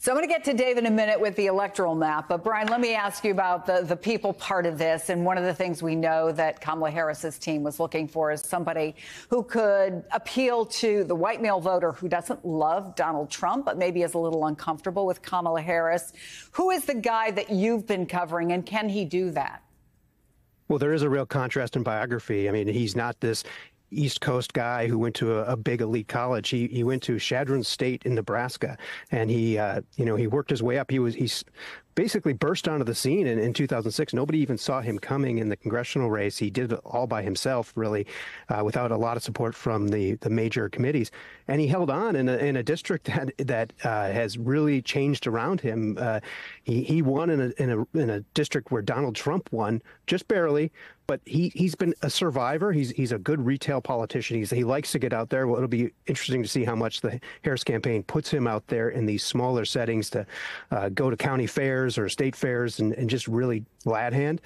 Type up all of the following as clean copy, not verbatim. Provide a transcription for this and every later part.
So I'm going to get to Dave in a minute with the electoral map. But, Brian, let me ask you about the people part of this. And one of the things we know that Kamala Harris's team was looking for is somebody who could appeal to the white male voter who doesn't love Donald Trump, but maybe is a little uncomfortable with Kamala Harris. Who is the guy that you've been covering, and can he do that? Well, there is a real contrast in biography. I mean, he's not this East Coast guy who went to a big elite college. He went to Chadron State in Nebraska, and he worked his way up. He's basically burst onto the scene in 2006. Nobody even saw him coming in the congressional race. He did it all by himself, really, without a lot of support from the major committees. And he held on in a district that has really changed around him. He won in a district where Donald Trump won, just barely. But he's been a survivor. He's a good retail politician. He likes to get out there. Well, it'll be interesting to see how much the Harris campaign puts him out there in these smaller settings to go to county fairs or state fairs and just really glad hand.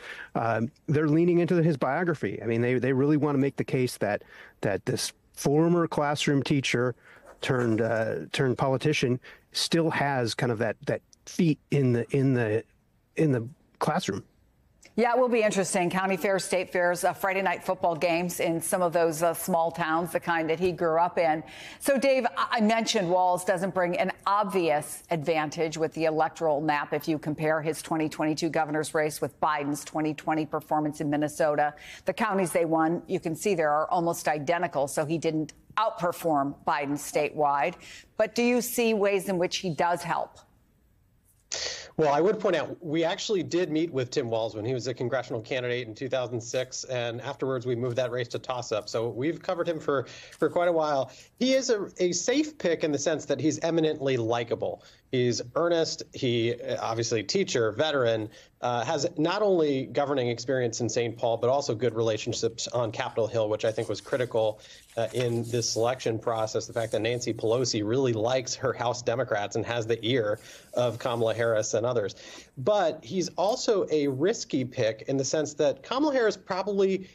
They're leaning into his biography. I mean, they really want to make the case that this former classroom teacher turned politician still has kind of that feet in the classroom. Yeah, it will be interesting. County fairs, state fairs, Friday night football games in some of those small towns, the kind that he grew up in. So, Dave, I mentioned Walz doesn't bring an obvious advantage with the electoral map if you compare his 2022 governor's race with Biden's 2020 performance in Minnesota. The counties they won, you can see there, are almost identical, so he didn't outperform Biden statewide. But do you see ways in which he does help? Well, I would point out, we actually did meet with Tim Walz when he was a congressional candidate in 2006, and afterwards we moved that race to toss-up. So we've covered him for quite a while. He is a safe pick in the sense that he's eminently likable. He's earnest. He obviously teacher, veteran, has not only governing experience in St. Paul, but also good relationships on Capitol Hill, which I think was critical in this selection process. The fact that Nancy Pelosi really likes her House Democrats and has the ear of Kamala Harris and others. But he's also a risky pick in the sense that Kamala Harris probably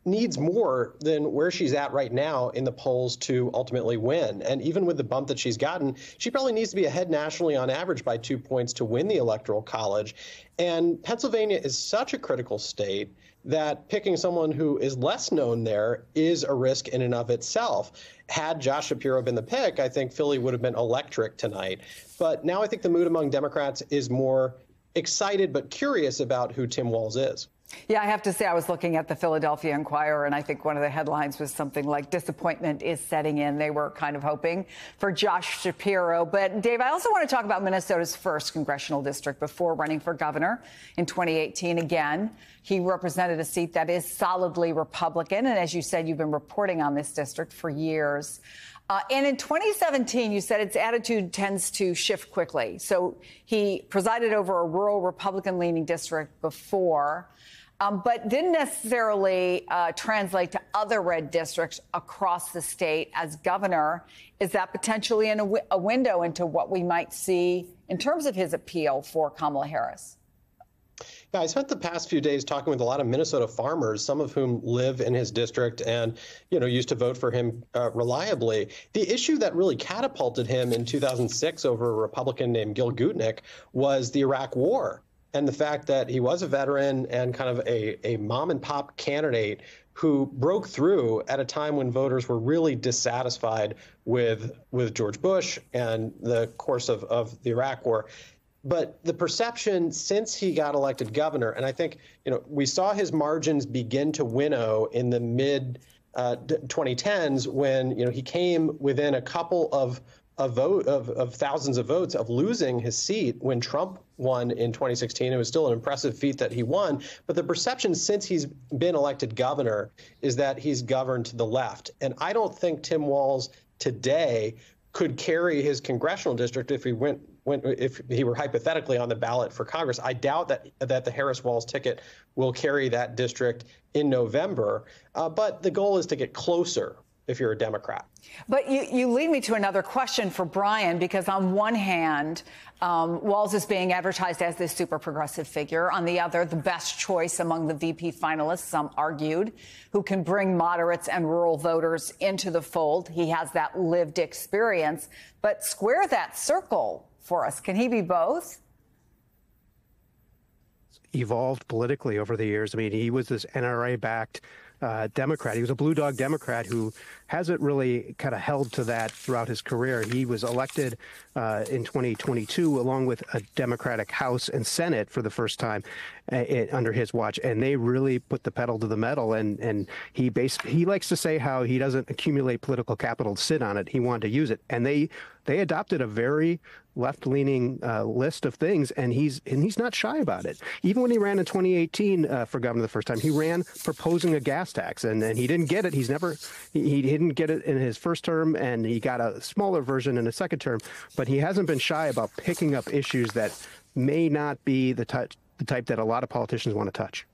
needs more than where she's at right now in the polls to ultimately win. And even with the bump that she's gotten, she probably needs to be ahead nationally on average by 2 points to win the Electoral College. And Pennsylvania is such a critical state that picking someone who is less known there is a risk in and of itself. Had Josh Shapiro been the pick, I think Philly would have been electric tonight. But now I think the mood among Democrats is more excited but curious about who Tim Walz is. Yeah, I have to say, I was looking at the Philadelphia Inquirer, and I think one of the headlines was something like disappointment is setting in. They were kind of hoping for Josh Shapiro. But, Dave, I also want to talk about Minnesota's first congressional district before running for governor in 2018. Again, he represented a seat that is solidly Republican. And as you said, you've been reporting on this district for years. And in 2017, you said its attitude tends to shift quickly. So he presided over a rural Republican-leaning district before, but didn't necessarily translate to other red districts across the state as governor. Is that potentially a window into what we might see in terms of his appeal for Kamala Harris? Yeah, I spent the past few days talking with a lot of Minnesota farmers, some of whom live in his district and, used to vote for him reliably. The issue that really catapulted him in 2006 over a Republican named Gil Gutnick was the Iraq War and the fact that he was a veteran and kind of a mom and pop candidate who broke through at a time when voters were really dissatisfied with George Bush and the course of the Iraq War. But the perception since he got elected governor, and I think, we saw his margins begin to winnow in the mid 2010s when, he came within a couple of thousands of votes of losing his seat when Trump won in 2016. It was still an impressive feat that he won. But the perception since he's been elected governor is that he's governed to the left. And I don't think Tim Walz today could carry his congressional district if he were hypothetically on the ballot for Congress. I doubt that the Harris-Walz ticket will carry that district in November. But the goal is to get closer if you're a Democrat. But you lead me to another question for Brian, because on one hand, Walz is being advertised as this super progressive figure. On the other, the best choice among the VP finalists, some argued, who can bring moderates and rural voters into the fold. He has that lived experience. But square that circle for us. Can he be both? Evolved politically over the years. I mean, he was this NRA-backed Democrat. He was a blue dog Democrat who hasn't really kind of held to that throughout his career. He was elected in 2022 along with a Democratic House and Senate for the first time under his watch, and they really put the pedal to the metal. And he likes to say how he doesn't accumulate political capital to sit on it. He wanted to use it, and they adopted a very left-leaning list of things, and he's not shy about it. Even when he ran in 2018 for governor the first time, he ran proposing a gas tax, and he didn't get it. He didn't get it in his first term, and he got a smaller version in his second term. But he hasn't been shy about picking up issues that may not be the type that a lot of politicians want to touch.